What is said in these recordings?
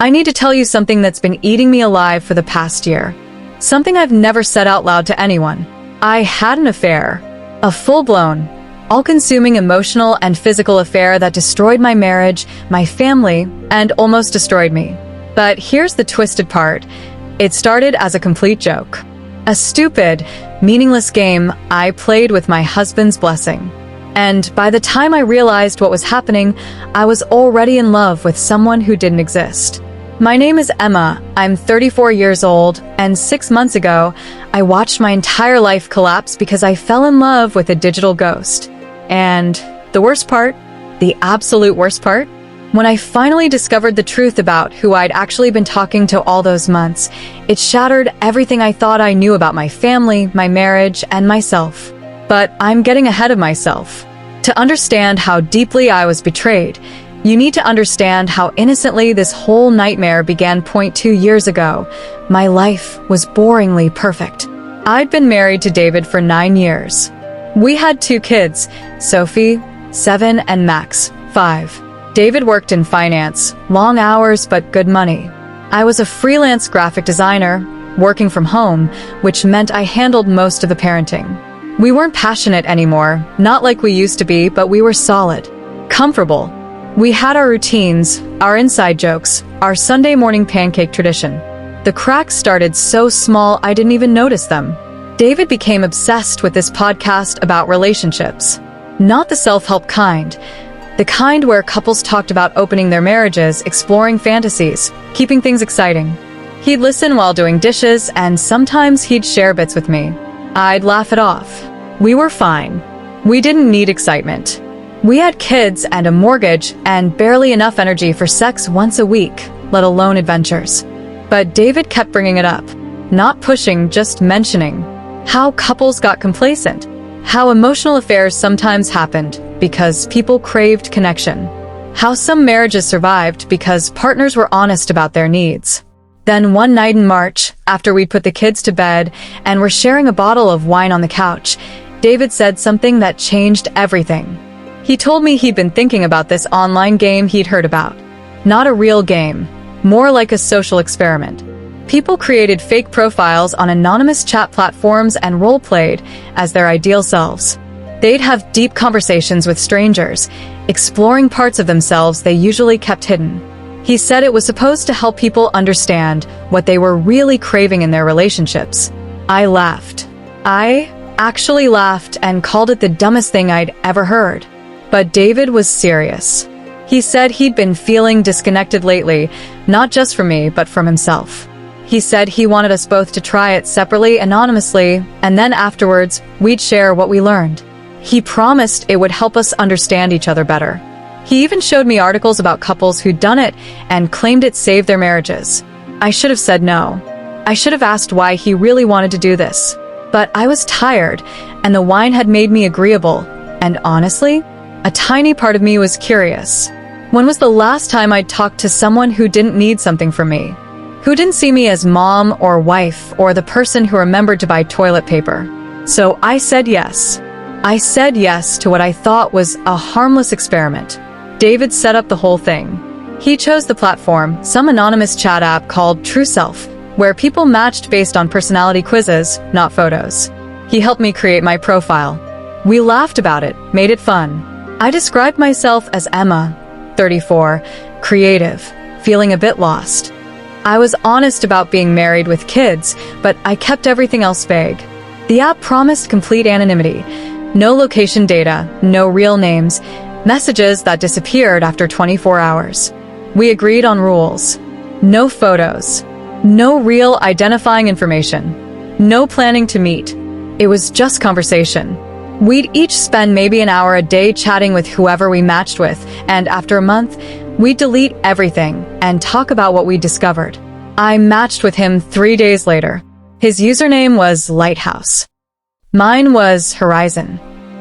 I need to tell you something that's been eating me alive for the past year. Something I've never said out loud to anyone. I had an affair. A full-blown, all-consuming emotional and physical affair that destroyed my marriage, my family, and almost destroyed me. But here's the twisted part. It started as a complete joke. A stupid, meaningless game I played with my husband's blessing. And by the time I realized what was happening, I was already in love with someone who didn't exist. My name is Emma, I'm 34 years old, and 6 months ago, I watched my entire life collapse because I fell in love with a digital ghost. And the worst part, the absolute worst part, when I finally discovered the truth about who I'd actually been talking to all those months, it shattered everything I thought I knew about my family, my marriage, and myself. But I'm getting ahead of myself. To understand how deeply I was betrayed, you need to understand how innocently this whole nightmare began 2 years ago. My life was boringly perfect. I'd been married to David for 9 years. We had 2 kids, Sophie, 7, and Max, 5. David worked in finance, long hours but good money. I was a freelance graphic designer, working from home, which meant I handled most of the parenting. We weren't passionate anymore, not like we used to be, but we were solid, comfortable. We had our routines, our inside jokes, our Sunday morning pancake tradition. The cracks started so small I didn't even notice them. David became obsessed with this podcast about relationships. Not the self-help kind. The kind where couples talked about opening their marriages, exploring fantasies, keeping things exciting. He'd listen while doing dishes, and sometimes he'd share bits with me. I'd laugh it off. We were fine. We didn't need excitement. We had kids and a mortgage and barely enough energy for sex once a week, let alone adventures. But David kept bringing it up. Not pushing, just mentioning. How couples got complacent. How emotional affairs sometimes happened because people craved connection. How some marriages survived because partners were honest about their needs. Then one night in March, after we'd put the kids to bed and were sharing a bottle of wine on the couch, David said something that changed everything. He told me he'd been thinking about this online game he'd heard about. Not a real game, more like a social experiment. People created fake profiles on anonymous chat platforms and role-played as their ideal selves. They'd have deep conversations with strangers, exploring parts of themselves they usually kept hidden. He said it was supposed to help people understand what they were really craving in their relationships. I laughed. I actually laughed and called it the dumbest thing I'd ever heard. But David was serious. He said he'd been feeling disconnected lately, not just from me, but from himself. He said he wanted us both to try it separately, anonymously, and then afterwards, we'd share what we learned. He promised it would help us understand each other better. He even showed me articles about couples who'd done it and claimed it saved their marriages. I should have said no. I should have asked why he really wanted to do this. But I was tired, and the wine had made me agreeable. And honestly, a tiny part of me was curious. When was the last time I'd talked to someone who didn't need something from me? Who didn't see me as mom or wife or the person who remembered to buy toilet paper? So I said yes. I said yes to what I thought was a harmless experiment. David set up the whole thing. He chose the platform, some anonymous chat app called True Self, where people matched based on personality quizzes, not photos. He helped me create my profile. We laughed about it, made it fun. I described myself as Emma, 34, creative, feeling a bit lost. I was honest about being married with kids, but I kept everything else vague. The app promised complete anonymity. No location data, no real names, messages that disappeared after 24 hours. We agreed on rules. No photos. No real identifying information. No planning to meet. It was just conversation. We'd each spend maybe an hour a day chatting with whoever we matched with, and after a month, we'd delete everything and talk about what we discovered. I matched with him 3 days later. His username was Lighthouse. Mine was Horizon.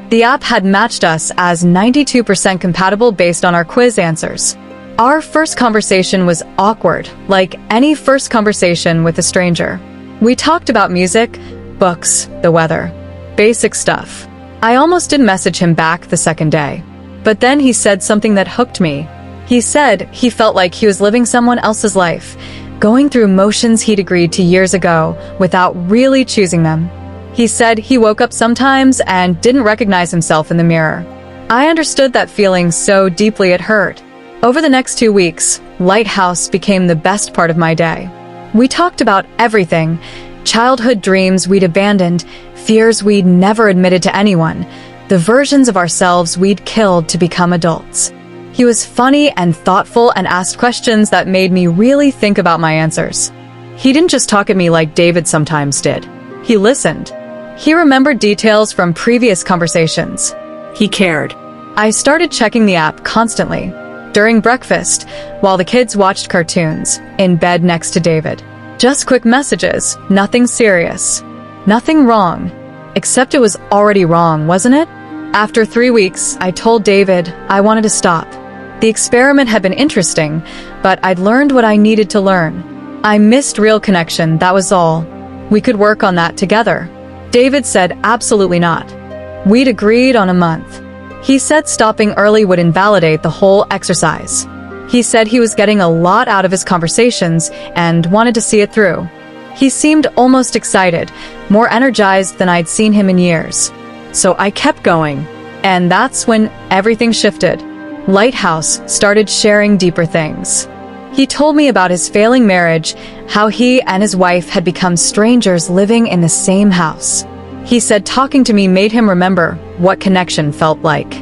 The app had matched us as 92% compatible based on our quiz answers. Our first conversation was awkward, like any first conversation with a stranger. We talked about music, books, the weather, basic stuff. I almost didn't message him back the second day. But then he said something that hooked me. He said he felt like he was living someone else's life, going through motions he'd agreed to years ago without really choosing them. He said he woke up sometimes and didn't recognize himself in the mirror. I understood that feeling so deeply it hurt. Over the next 2 weeks, Lighthouse became the best part of my day. We talked about everything: childhood dreams we'd abandoned, fears we'd never admitted to anyone, the versions of ourselves we'd killed to become adults. He was funny and thoughtful and asked questions that made me really think about my answers. He didn't just talk at me like David sometimes did. He listened. He remembered details from previous conversations. He cared. I started checking the app constantly. During breakfast, while the kids watched cartoons, in bed next to David. Just quick messages, nothing serious. Nothing wrong. Except it was already wrong, wasn't it? After 3 weeks, I told David I wanted to stop. The experiment had been interesting, but I'd learned what I needed to learn. I missed real connection, that was all. We could work on that together. David said absolutely not. We'd agreed on a month. He said stopping early would invalidate the whole exercise. He said he was getting a lot out of his conversations and wanted to see it through. He seemed almost excited, more energized than I'd seen him in years. So I kept going, and that's when everything shifted. Lighthouse started sharing deeper things. He told me about his failing marriage, how he and his wife had become strangers living in the same house. He said talking to me made him remember what connection felt like.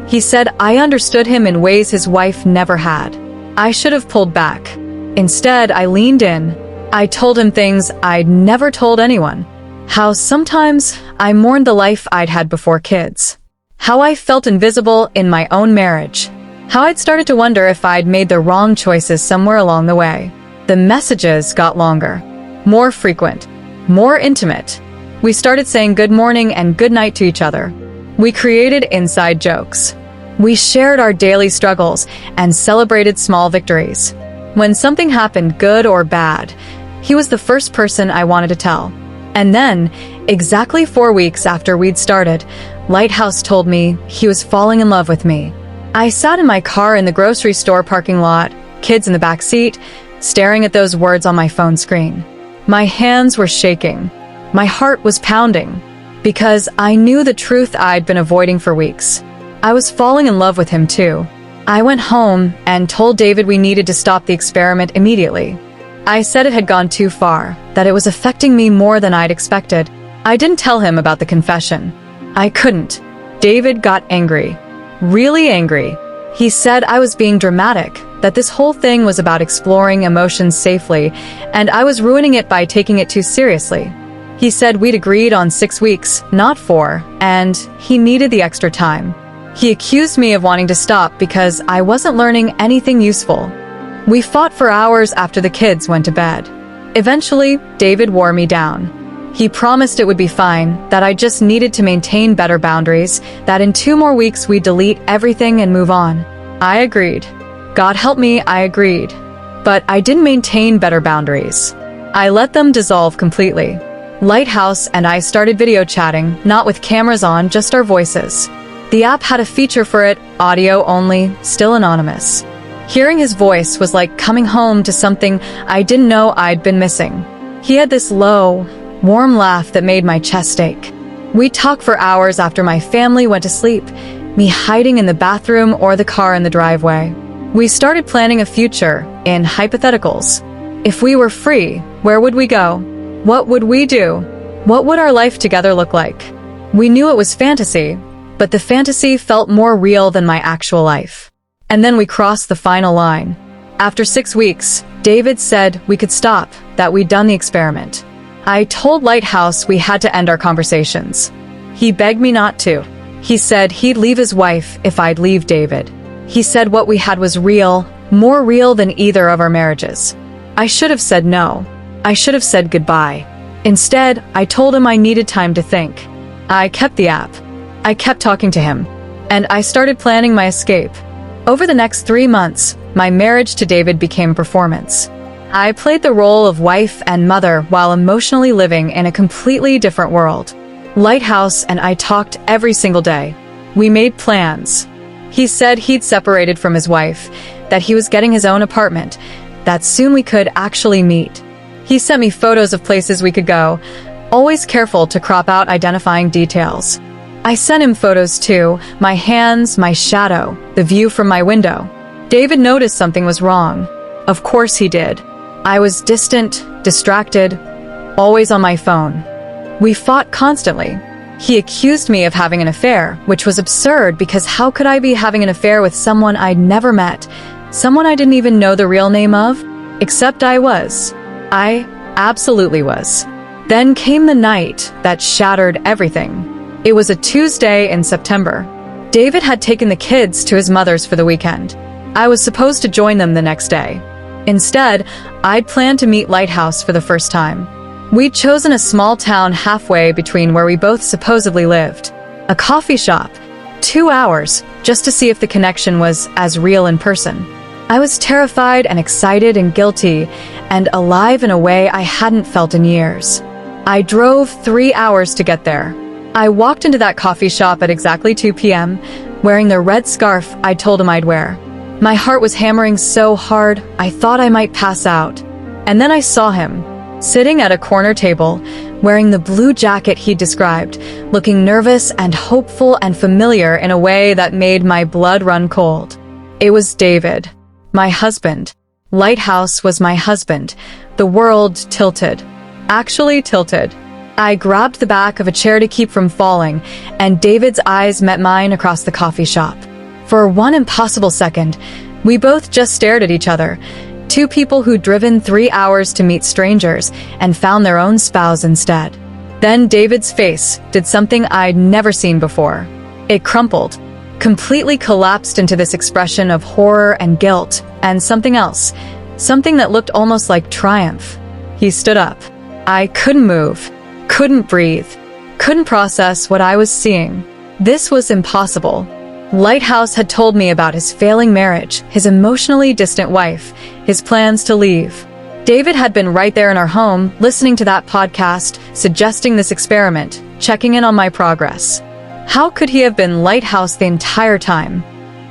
He said I understood him in ways his wife never had. I should have pulled back. Instead, I leaned in. I told him things I'd never told anyone. How sometimes I mourned the life I'd had before kids. How I felt invisible in my own marriage. How I'd started to wonder if I'd made the wrong choices somewhere along the way. The messages got longer, more frequent, more intimate. We started saying good morning and good night to each other. We created inside jokes. We shared our daily struggles and celebrated small victories. When something happened, good or bad, he was the first person I wanted to tell. And then, exactly 4 weeks after we'd started, Lighthouse told me he was falling in love with me. I sat in my car in the grocery store parking lot, kids in the back seat, staring at those words on my phone screen. My hands were shaking. My heart was pounding, because I knew the truth I'd been avoiding for weeks. I was falling in love with him too. I went home and told David we needed to stop the experiment immediately. I said it had gone too far, that it was affecting me more than I'd expected. I didn't tell him about the confession. I couldn't. David got angry. Really angry. He said I was being dramatic, that this whole thing was about exploring emotions safely, and I was ruining it by taking it too seriously. He said we'd agreed on 6 weeks, not 4, and he needed the extra time. He accused me of wanting to stop because I wasn't learning anything useful. We fought for hours after the kids went to bed. Eventually, David wore me down. He promised it would be fine, that I just needed to maintain better boundaries, that in 2 more weeks we'd delete everything and move on. I agreed. God help me, I agreed. But I didn't maintain better boundaries. I let them dissolve completely. Lighthouse and I started video chatting, not with cameras on, just our voices. The app had a feature for it, audio only, still anonymous. Hearing his voice was like coming home to something I didn't know I'd been missing. He had this low, warm laugh that made my chest ache. We'd talk for hours after my family went to sleep, me hiding in the bathroom or the car in the driveway. We started planning a future, in hypotheticals. If we were free, where would we go? What would we do? What would our life together look like? We knew it was fantasy, but the fantasy felt more real than my actual life. And then we crossed the final line. After 6 weeks, David said we could stop, that we'd done the experiment. I told Lighthouse we had to end our conversations. He begged me not to. He said he'd leave his wife if I'd leave David. He said what we had was real, more real than either of our marriages. I should have said no. I should have said goodbye. Instead, I told him I needed time to think. I kept the app. I kept talking to him. And I started planning my escape. Over the next 3 months, my marriage to David became performance. I played the role of wife and mother while emotionally living in a completely different world. Lighthouse and I talked every single day. We made plans. He said he'd separated from his wife, that he was getting his own apartment, that soon we could actually meet. He sent me photos of places we could go, always careful to crop out identifying details. I sent him photos too, my hands, my shadow, the view from my window. David noticed something was wrong. Of course he did. I was distant, distracted, always on my phone. We fought constantly. He accused me of having an affair, which was absurd because how could I be having an affair with someone I'd never met, someone I didn't even know the real name of? Except I was. I absolutely was. Then came the night that shattered everything. It was a Tuesday in September. David had taken the kids to his mother's for the weekend. I was supposed to join them the next day. Instead, I'd planned to meet Lighthouse for the first time. We'd chosen a small town halfway between where we both supposedly lived. A coffee shop. 2 hours, just to see if the connection was as real in person. I was terrified and excited and guilty, and alive in a way I hadn't felt in years. I drove 3 hours to get there. I walked into that coffee shop at exactly 2 p.m., wearing the red scarf I told him I'd wear. My heart was hammering so hard, I thought I might pass out. And then I saw him, sitting at a corner table, wearing the blue jacket he'd described, looking nervous and hopeful and familiar in a way that made my blood run cold. It was David, my husband. Lighthouse was my husband. The world tilted. Actually tilted. I grabbed the back of a chair to keep from falling, and David's eyes met mine across the coffee shop. For one impossible second, we both just stared at each other. Two people who'd driven 3 hours to meet strangers and found their own spouse instead. Then David's face did something I'd never seen before. It crumpled, completely collapsed into this expression of horror and guilt, and something else, something that looked almost like triumph. He stood up. I couldn't move, couldn't breathe, couldn't process what I was seeing. This was impossible. Lighthouse had told me about his failing marriage, his emotionally distant wife, his plans to leave. David had been right there in our home, listening to that podcast, suggesting this experiment, checking in on my progress. How could he have been Lighthouse the entire time?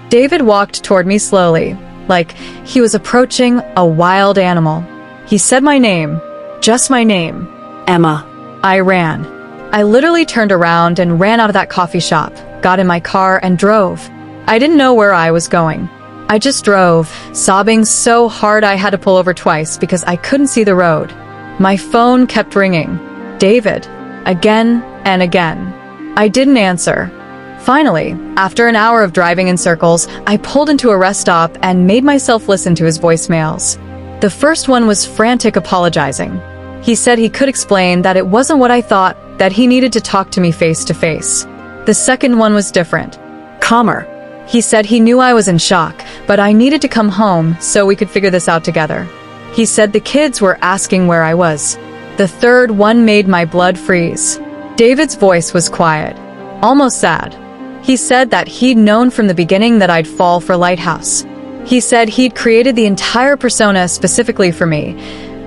David walked toward me slowly, like he was approaching a wild animal. He said my name, just my name. Emma. I ran. I literally turned around and ran out of that coffee shop, got in my car and drove. I didn't know where I was going. I just drove, sobbing so hard I had to pull over twice because I couldn't see the road. My phone kept ringing. David. Again and again. I didn't answer. Finally, after an hour of driving in circles, I pulled into a rest stop and made myself listen to his voicemails. The first one was frantic apologizing. He said he could explain that it wasn't what I thought, that he needed to talk to me face to face. The second one was different. Calmer. He said he knew I was in shock, but I needed to come home so we could figure this out together. He said the kids were asking where I was. The third one made my blood freeze. David's voice was quiet, almost sad. He said that he'd known from the beginning that I'd fall for Lighthouse. He said he'd created the entire persona specifically for me.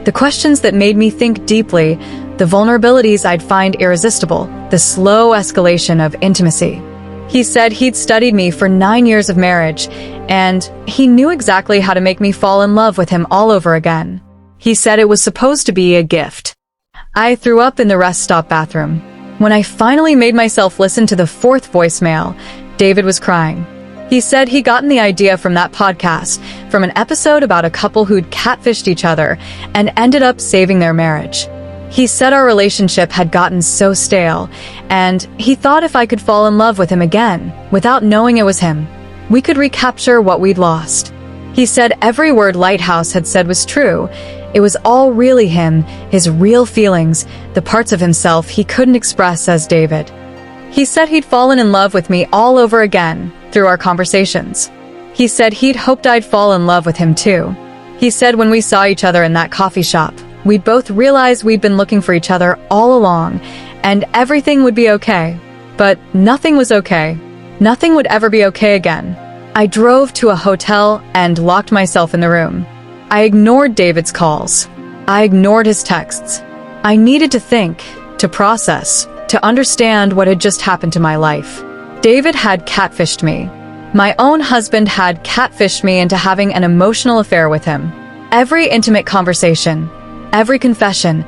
The questions that made me think deeply, the vulnerabilities I'd find irresistible, the slow escalation of intimacy. He said he'd studied me for 9 years of marriage, and he knew exactly how to make me fall in love with him all over again. He said it was supposed to be a gift. I threw up in the rest stop bathroom. When I finally made myself listen to the fourth voicemail, David was crying. He said he'd gotten the idea from that podcast, from an episode about a couple who'd catfished each other and ended up saving their marriage. He said our relationship had gotten so stale, and he thought if I could fall in love with him again, without knowing it was him, we could recapture what we'd lost. He said every word Lighthouse had said was true. It was all really him, his real feelings, the parts of himself he couldn't express as David. He said he'd fallen in love with me all over again, through our conversations. He said he'd hoped I'd fall in love with him too. He said when we saw each other in that coffee shop, we'd both realized we'd been looking for each other all along, and everything would be okay. But nothing was okay. Nothing would ever be okay again. I drove to a hotel and locked myself in the room. I ignored David's calls. I ignored his texts. I needed to think, to process, to understand what had just happened to my life. David had catfished me. My own husband had catfished me into having an emotional affair with him. Every intimate conversation, every confession,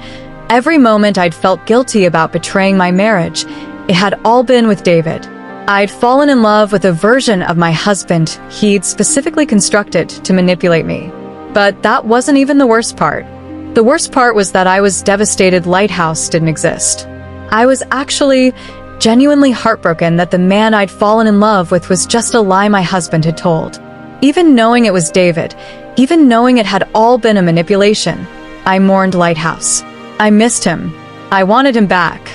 every moment I'd felt guilty about betraying my marriage, it had all been with David. I'd fallen in love with a version of my husband he'd specifically constructed to manipulate me. But that wasn't even the worst part. The worst part was that I was devastated Lighthouse didn't exist. I was actually genuinely heartbroken that the man I'd fallen in love with was just a lie my husband had told. Even knowing it was David, even knowing it had all been a manipulation, I mourned Lighthouse. I missed him. I wanted him back.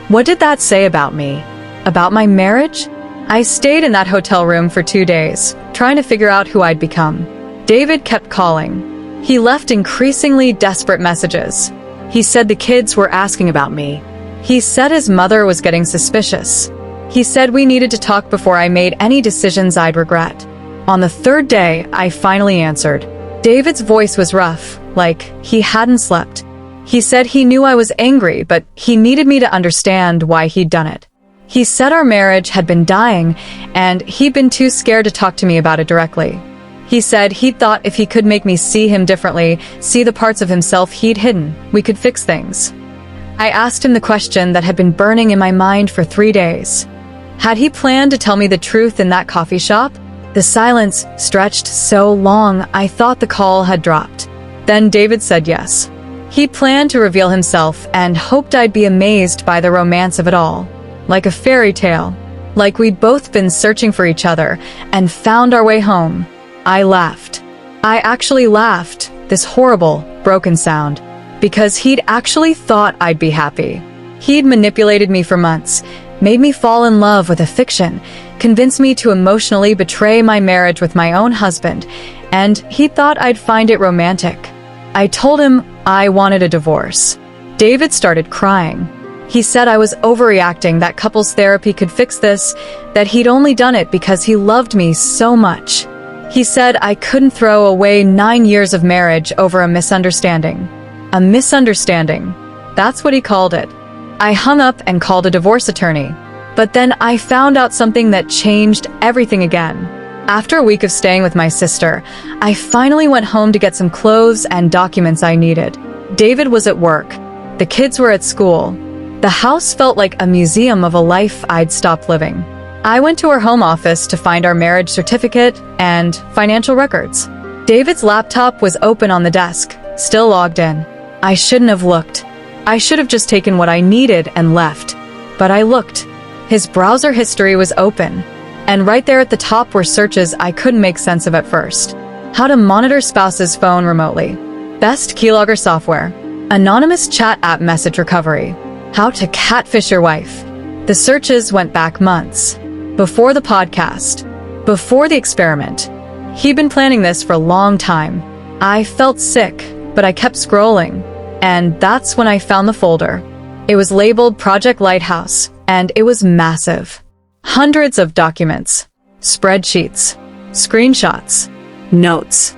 What did that say about me? About my marriage? I stayed in that hotel room for 2 days, trying to figure out who I'd become. David kept calling. He left increasingly desperate messages. He said the kids were asking about me. He said his mother was getting suspicious. He said we needed to talk before I made any decisions I'd regret. On the 3rd day, I finally answered. David's voice was rough, like he hadn't slept. He said he knew I was angry, but he needed me to understand why he'd done it. He said our marriage had been dying, and he'd been too scared to talk to me about it directly. He said he thought if he could make me see him differently, see the parts of himself he'd hidden, we could fix things. I asked him the question that had been burning in my mind for 3 days. Had he planned to tell me the truth in that coffee shop? The silence stretched so long, I thought the call had dropped. Then David said yes. He planned to reveal himself and hoped I'd be amazed by the romance of it all. Like a fairy tale. Like we'd both been searching for each other and found our way home. I laughed. I actually laughed, this horrible, broken sound, because he'd actually thought I'd be happy. He'd manipulated me for months, made me fall in love with a fiction, convinced me to emotionally betray my marriage with my own husband, and he thought I'd find it romantic. I told him I wanted a divorce. David started crying. He said I was overreacting, that couples therapy could fix this, that he'd only done it because he loved me so much. He said I couldn't throw away 9 years of marriage over a misunderstanding. A misunderstanding. That's what he called it. I hung up and called a divorce attorney. But then I found out something that changed everything again. After a week of staying with my sister, I finally went home to get some clothes and documents I needed. David was at work. The kids were at school. The house felt like a museum of a life I'd stopped living. I went to our home office to find our marriage certificate and financial records. David's laptop was open on the desk, still logged in. I shouldn't have looked. I should have just taken what I needed and left. But I looked. His browser history was open. And right there at the top were searches I couldn't make sense of at first. How to monitor spouse's phone remotely. Best keylogger software. Anonymous chat app message recovery. How to catfish your wife. The searches went back months. Before the podcast. Before the experiment. He'd been planning this for a long time. I felt sick, but I kept scrolling. And that's when I found the folder. It was labeled Project Lighthouse, and it was massive. Hundreds of documents. Spreadsheets. Screenshots. Notes.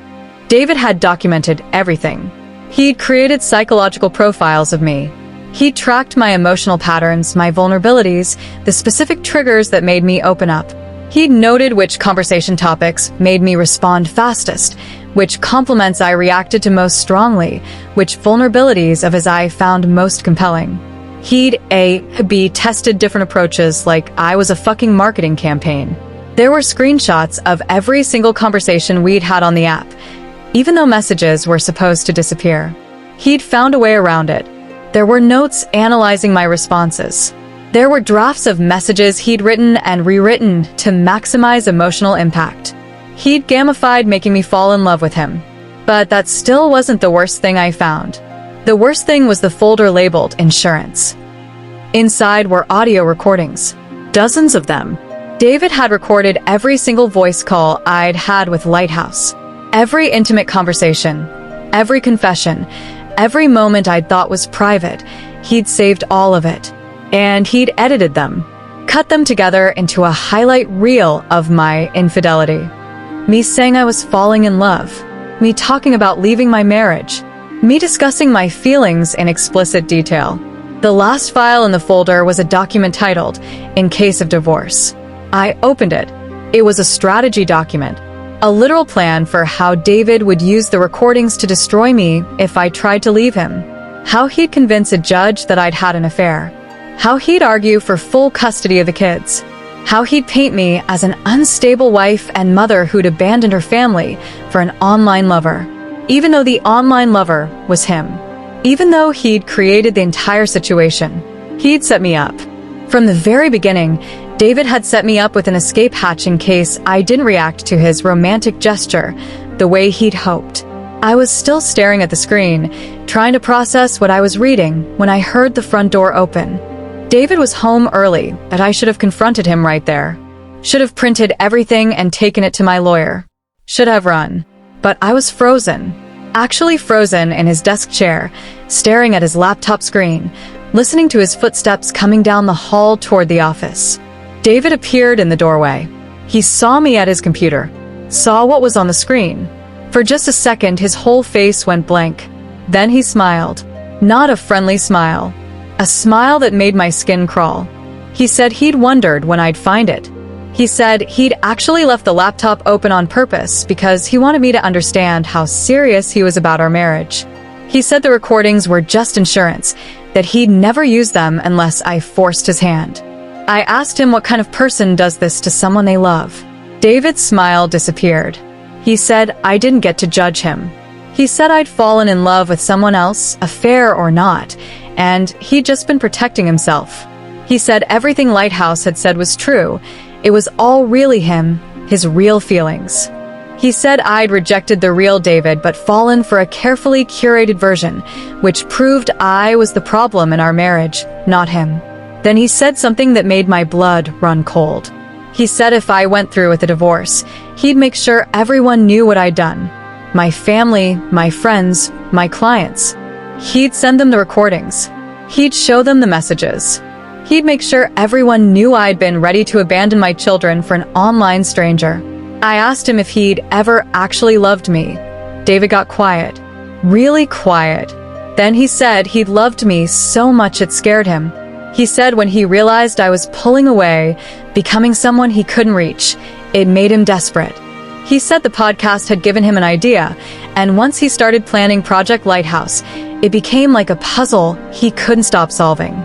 David had documented everything. He'd created psychological profiles of me. He tracked my emotional patterns, my vulnerabilities, the specific triggers that made me open up. He'd noted which conversation topics made me respond fastest, which compliments I reacted to most strongly, which vulnerabilities of his I found most compelling. He'd A/B tested different approaches like I was a fucking marketing campaign. There were screenshots of every single conversation we'd had on the app, even though messages were supposed to disappear. He'd found a way around it. There were notes analyzing my responses. There were drafts of messages he'd written and rewritten to maximize emotional impact. He'd gamified making me fall in love with him. But that still wasn't the worst thing I found. The worst thing was the folder labeled Insurance. Inside were audio recordings. Dozens of them. David had recorded every single voice call I'd had with Lighthouse. Every intimate conversation. Every confession. Every moment I'd thought was private, he'd saved all of it. And he'd edited them, cut them together into a highlight reel of my infidelity. Me saying I was falling in love, me talking about leaving my marriage, me discussing my feelings in explicit detail. The last file in the folder was a document titled, In Case of Divorce. I opened it. It was a strategy document, a literal plan for how David would use the recordings to destroy me if I tried to leave him. How he'd convince a judge that I'd had an affair. How he'd argue for full custody of the kids. How he'd paint me as an unstable wife and mother who'd abandoned her family for an online lover. Even though the online lover was him. Even though he'd created the entire situation. He'd set me up. From the very beginning, David had set me up with an escape hatch in case I didn't react to his romantic gesture the way he'd hoped. I was still staring at the screen, trying to process what I was reading when I heard the front door open. David was home early, but I should have confronted him right there. Should have printed everything and taken it to my lawyer. Should have run. But I was frozen. Actually frozen in his desk chair, staring at his laptop screen, listening to his footsteps coming down the hall toward the office. David appeared in the doorway. He saw me at his computer, saw what was on the screen. For just a second, his whole face went blank. Then he smiled. Not a friendly smile. A smile that made my skin crawl. He said he'd wondered when I'd find it. He said he'd actually left the laptop open on purpose because he wanted me to understand how serious he was about our marriage. He said the recordings were just insurance, that he'd never use them unless I forced his hand. I asked him what kind of person does this to someone they love. David's smile disappeared. He said I didn't get to judge him. He said I'd fallen in love with someone else, affair or not, and he'd just been protecting himself. He said everything Lighthouse had said was true. It was all really him, his real feelings. He said I'd rejected the real David but fallen for a carefully curated version, which proved I was the problem in our marriage, not him. Then he said something that made my blood run cold. He said if I went through with a divorce, he'd make sure everyone knew what I'd done. My family, my friends, my clients. He'd send them the recordings. He'd show them the messages. He'd make sure everyone knew I'd been ready to abandon my children for an online stranger. I asked him if he'd ever actually loved me. David got quiet. Really quiet. Then he said he'd loved me so much it scared him. He said when he realized I was pulling away, becoming someone he couldn't reach, it made him desperate. He said the podcast had given him an idea, and once he started planning Project Lighthouse, it became like a puzzle he couldn't stop solving.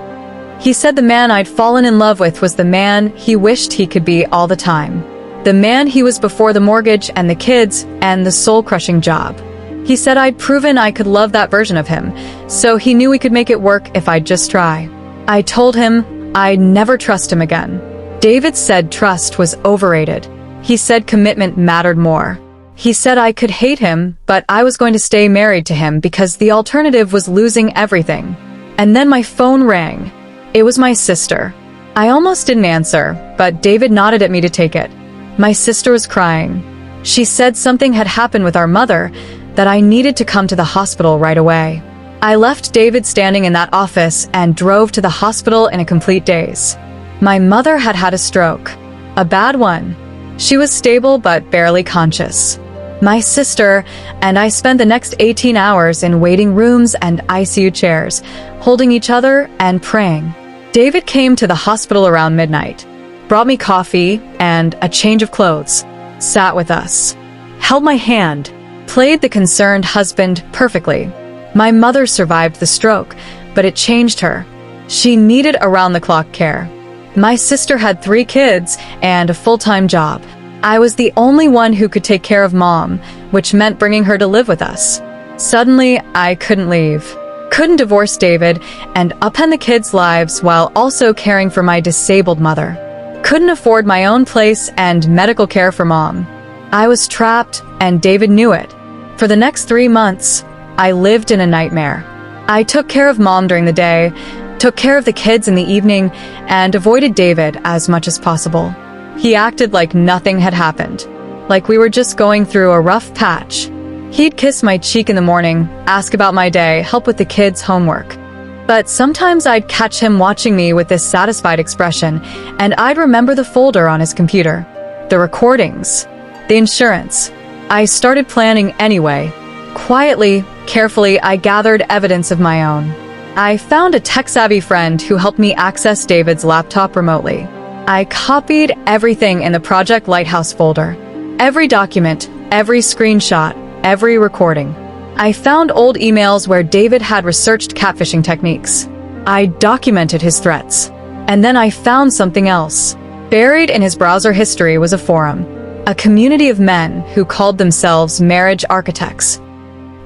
He said the man I'd fallen in love with was the man he wished he could be all the time. The man he was before the mortgage and the kids and the soul-crushing job. He said I'd proven I could love that version of him, so he knew we could make it work if I'd just try. I told him I'd never trust him again. David said trust was overrated. He said commitment mattered more. He said I could hate him, but I was going to stay married to him because the alternative was losing everything. And then my phone rang. It was my sister. I almost didn't answer, but David nodded at me to take it. My sister was crying. She said something had happened with our mother, that I needed to come to the hospital right away. I left David standing in that office and drove to the hospital in a complete daze. My mother had had a stroke. A bad one. She was stable but barely conscious. My sister and I spent the next 18 hours in waiting rooms and ICU chairs, holding each other and praying. David came to the hospital around midnight, brought me coffee and a change of clothes, sat with us, held my hand, played the concerned husband perfectly. My mother survived the stroke, but it changed her. She needed around-the-clock care. My sister had 3 kids and a full-time job. I was the only one who could take care of Mom, which meant bringing her to live with us. Suddenly, I couldn't leave. Couldn't divorce David and upend the kids' lives while also caring for my disabled mother. Couldn't afford my own place and medical care for Mom. I was trapped, and David knew it. For the next 3 months, I lived in a nightmare. I took care of Mom during the day, took care of the kids in the evening, and avoided David as much as possible. He acted like nothing had happened, like we were just going through a rough patch. He'd kiss my cheek in the morning, ask about my day, help with the kids' homework. But sometimes I'd catch him watching me with this satisfied expression, and I'd remember the folder on his computer, the recordings, the insurance. I started planning anyway. Quietly, carefully, I gathered evidence of my own. I found a tech-savvy friend who helped me access David's laptop remotely. I copied everything in the Project Lighthouse folder. Every document, every screenshot, every recording. I found old emails where David had researched catfishing techniques. I documented his threats. And then I found something else. Buried in his browser history was a forum. A community of men who called themselves marriage architects.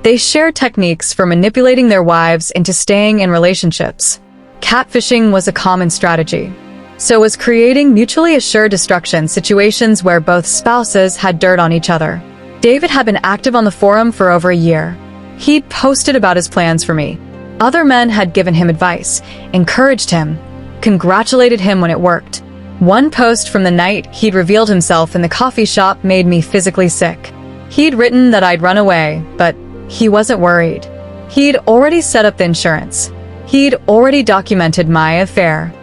They shared techniques for manipulating their wives into staying in relationships. Catfishing was a common strategy. So was creating mutually assured destruction situations where both spouses had dirt on each other. David had been active on the forum for over a year. He'd posted about his plans for me. Other men had given him advice, encouraged him, congratulated him when it worked. One post from the night he'd revealed himself in the coffee shop made me physically sick. He'd written that I'd run away, but he wasn't worried. He'd already set up the insurance. He'd already documented my affair.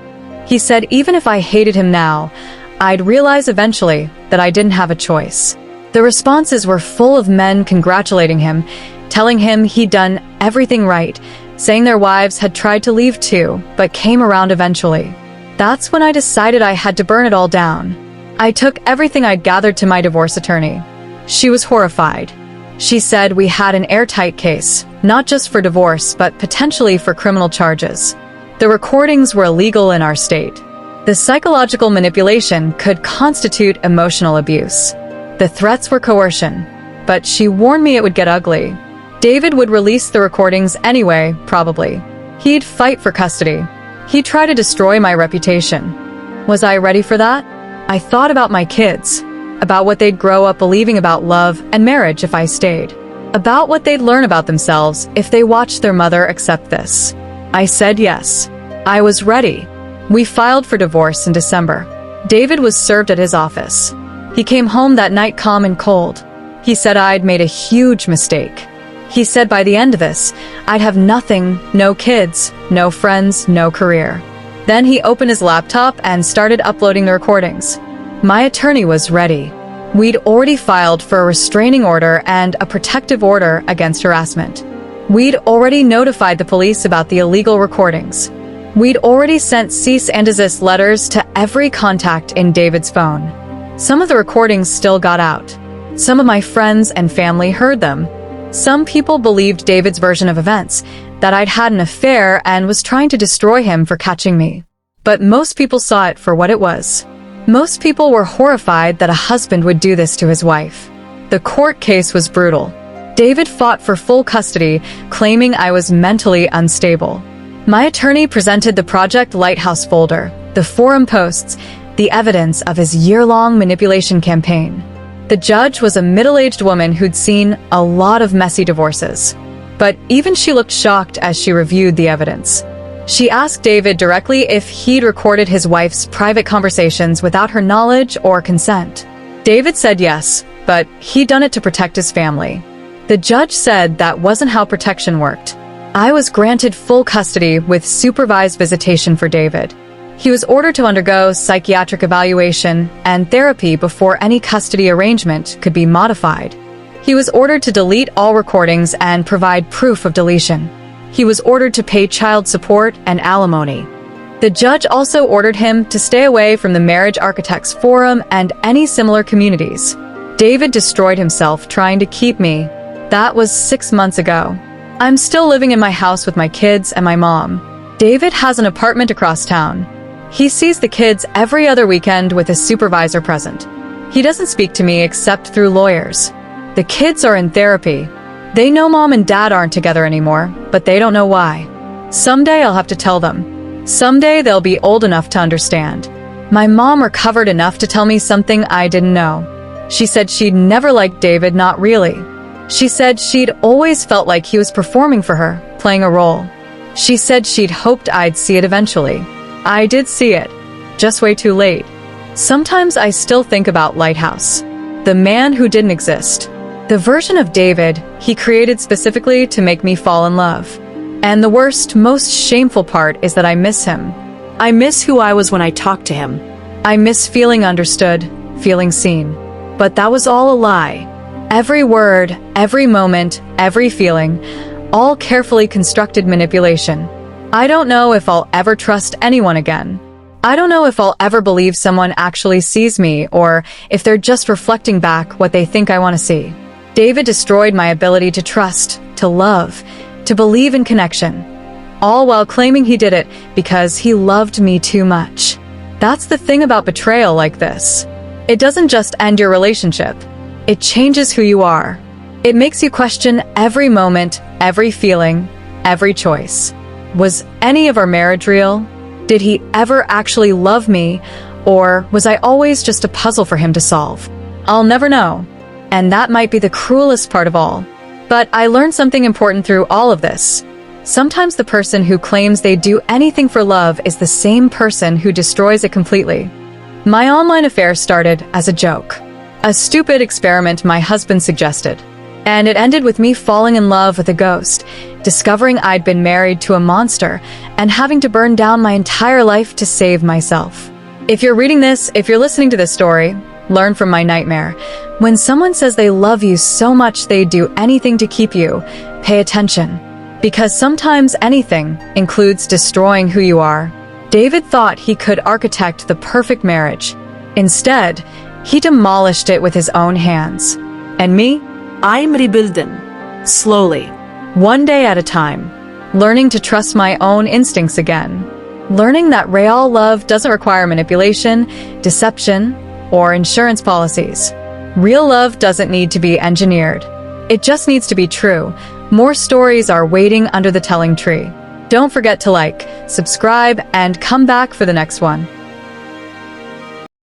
He said even if I hated him now, I'd realize eventually that I didn't have a choice. The responses were full of men congratulating him, telling him he'd done everything right, saying their wives had tried to leave too, but came around eventually. That's when I decided I had to burn it all down. I took everything I'd gathered to my divorce attorney. She was horrified. She said we had an airtight case, not just for divorce, but potentially for criminal charges. The recordings were illegal in our state. The psychological manipulation could constitute emotional abuse. The threats were coercion, but she warned me it would get ugly. David would release the recordings anyway, probably. He'd fight for custody. He'd try to destroy my reputation. Was I ready for that? I thought about my kids, about what they'd grow up believing about love and marriage if I stayed, about what they'd learn about themselves if they watched their mother accept this. I said yes. I was ready. We filed for divorce in December. David was served at his office. He came home that night calm and cold. He said I'd made a huge mistake. He said by the end of this, I'd have nothing, no kids, no friends, no career. Then he opened his laptop and started uploading the recordings. My attorney was ready. We'd already filed for a restraining order and a protective order against harassment. We'd already notified the police about the illegal recordings. We'd already sent cease and desist letters to every contact in David's phone. Some of the recordings still got out. Some of my friends and family heard them. Some people believed David's version of events, that I'd had an affair and was trying to destroy him for catching me. But most people saw it for what it was. Most people were horrified that a husband would do this to his wife. The court case was brutal. David fought for full custody, claiming I was mentally unstable. My attorney presented the Project Lighthouse folder, the forum posts, the evidence of his year-long manipulation campaign. The judge was a middle-aged woman who'd seen a lot of messy divorces. But even she looked shocked as she reviewed the evidence. She asked David directly if he'd recorded his wife's private conversations without her knowledge or consent. David said yes, but he'd done it to protect his family. The judge said that wasn't how protection worked. I was granted full custody with supervised visitation for David. He was ordered to undergo psychiatric evaluation and therapy before any custody arrangement could be modified. He was ordered to delete all recordings and provide proof of deletion. He was ordered to pay child support and alimony. The judge also ordered him to stay away from the Marriage Architects Forum and any similar communities. David destroyed himself trying to keep me. That was 6 months ago. I'm still living in my house with my kids and my mom. David has an apartment across town. He sees the kids every other weekend with a supervisor present. He doesn't speak to me except through lawyers. The kids are in therapy. They know mom and dad aren't together anymore, but they don't know why. Someday I'll have to tell them. Someday they'll be old enough to understand. My mom recovered enough to tell me something I didn't know. She said she'd never liked David, not really. She said she'd always felt like he was performing for her, playing a role. She said she'd hoped I'd see it eventually. I did see it, just way too late. Sometimes I still think about Lighthouse, the man who didn't exist. The version of David he created specifically to make me fall in love. And the worst, most shameful part is that I miss him. I miss who I was when I talked to him. I miss feeling understood, feeling seen. But that was all a lie. Every word, every moment, every feeling, all carefully constructed manipulation. I don't know if I'll ever trust anyone again. I don't know if I'll ever believe someone actually sees me or if they're just reflecting back what they think I want to see. David destroyed my ability to trust, to love, to believe in connection, all while claiming he did it because he loved me too much. That's the thing about betrayal like this. It doesn't just end your relationship. It changes who you are. It makes you question every moment, every feeling, every choice. Was any of our marriage real? Did he ever actually love me? Or was I always just a puzzle for him to solve? I'll never know. And that might be the cruelest part of all. But I learned something important through all of this. Sometimes the person who claims they'd do anything for love is the same person who destroys it completely. My online affair started as a joke, a stupid experiment my husband suggested. And it ended with me falling in love with a ghost, discovering I'd been married to a monster, and having to burn down my entire life to save myself. If you're reading this, if you're listening to this story, learn from my nightmare. When someone says they love you so much they'd do anything to keep you, pay attention. Because sometimes anything includes destroying who you are. David thought he could architect the perfect marriage. Instead, he demolished it with his own hands. And me? I'm rebuilding. Slowly. One day at a time. Learning to trust my own instincts again. Learning that real love doesn't require manipulation, deception, or insurance policies. Real love doesn't need to be engineered. It just needs to be true. More stories are waiting under the telling tree. Don't forget to like, subscribe, and come back for the next one.